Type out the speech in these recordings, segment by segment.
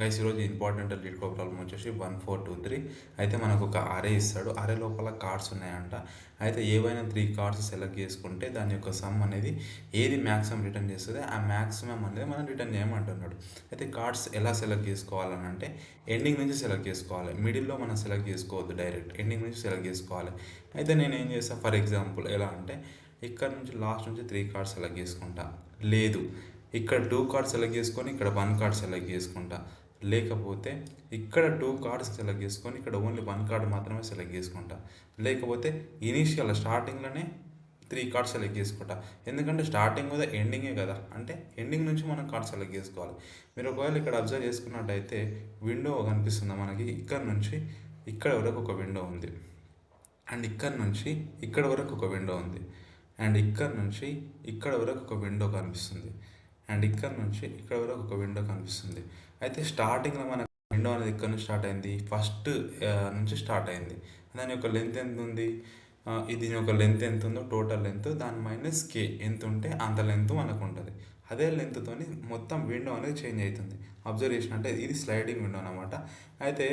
Guys ఈరోజు important lead కో problem వచ్చేసి 1423. అయితే మనకు ఒక అరే ఇస్తాడు. అరే లోపల కార్డ్స్ ఉన్నాయంట. అయితే ఏవైనా 3 కార్డ్స్ సెలెక్ట్ చేసుకుంటే దాని యొక్క సమ్ అనేది ఏది మ్యాక్సిమం రిటర్న్ చేస్తుంది, ఆ మ్యాక్సిమం అనేది మనం రిటర్న్ చేయమంటున్నాడు. అయితే కార్డ్స్ ఎలా సెలెక్ట్ చేసుకోవాలని అంటే ఎండింగ్ నుంచి సెలెక్ట్ చేసుకోవాలి. మిడిల్లో మనం సెలెక్ట్ చేసుకోవద్దు, డైరెక్ట్ ఎండింగ్ నుంచి సెలెక్ట్ చేసుకోవాలి. అయితే నేను ఏం చేస్తాను, ఫర్ ఎగ్జాంపుల్ ఎలా అంటే ఇక్కడ నుంచి లాస్ట్ నుంచి 3 కార్డ్స్ సెలెక్ట్ చేసుకుంటా. లేదు, ఇక్కడ 2 కార్డ్స్ సెలెక్ట్ చేసుకొని ఇక్కడ 1 కార్డ్ సెలెక్ట్ చేసుకుంటా. లేకపోతే ఇక్కడ 2 కార్డ్స్ సెలెక్ట్ చేసుకొని ఇక్కడ ఓన్లీ 1 కార్డ్ మాత్రమే సెలెక్ట్ చేసుకుంటా. లేకపోతే ఇనీషియల్ స్టార్టింగ్లోనే 3 కార్డ్స్ సెలెక్ట్ చేసుకుంటా. ఎందుకంటే స్టార్టింగ్ మీద ఎండింగే కదా, అంటే ఎండింగ్ నుంచి మనం కార్డ్ సెలెక్ట్ చేసుకోవాలి. మీరు ఒకవేళ ఇక్కడ అబ్జర్వ్ చేసుకున్నట్టయితే విండో కనిపిస్తుందా మనకి, ఇక్కడ నుంచి ఇక్కడ వరకు ఒక విండో ఉంది, అండ్ ఇక్కడ నుంచి ఇక్కడ వరకు ఒక విండో ఉంది, అండ్ ఇక్కడ నుంచి ఇక్కడ వరకు ఒక విండో కనిపిస్తుంది, అండ్ ఇక్కడ నుంచి ఇక్కడ వరకు ఒక విండో కనిపిస్తుంది. అయితే స్టార్టింగ్లో మన విండో అనేది ఇక్కడ నుంచి స్టార్ట్ అయింది, ఫస్ట్ నుంచి స్టార్ట్ అయింది. దాని యొక్క లెంత్ ఎంత ఉంది, దీని యొక్క లెంత్ ఎంత ఉందో టోటల్ లెంత్ దాని మైనస్ కే ఎంత ఉంటే అంత లెంత్ మనకు ఉంటుంది. అదే లెంత్తోని మొత్తం విండో అనేది చేంజ్ అవుతుంది. అబ్జర్వ్ చేసినట్టే ఇది స్లైడింగ్ విండో అనమాట. అయితే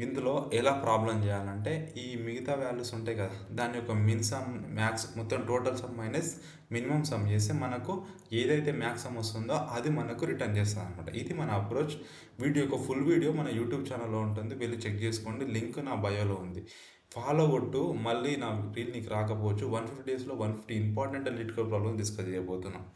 ఇందులో ఎలా ప్రాబ్లం చేయాలంటే ఈ మిగతా వాల్యూస్ ఉంటాయి కదా, దాని యొక్క మిన్ సమ్ మ్యాక్స్ మొత్తం total some minus minimum some చేస్తే మనకు ఏదైతే మ్యాక్సిమం వస్తుందో అది మనకు రిటర్న్ చేస్తుంది అనమాట. ఇది మన అప్రోచ్. వీడియో యొక్క ఫుల్ వీడియో మన యూట్యూబ్ ఛానల్లో ఉంటుంది, వెళ్ళి చెక్ చేసుకోండి. లింక్ నా బయోలో ఉంది, ఫాలో కొట్టు. మళ్ళీ నా రీల్ నీకు రాకపోవచ్చు. 150 డేస్లో 150 ఇంపార్టెంట్ లిటికల్ ప్రాబ్లమ్ డిస్కస్ చేయబోతున్నాం.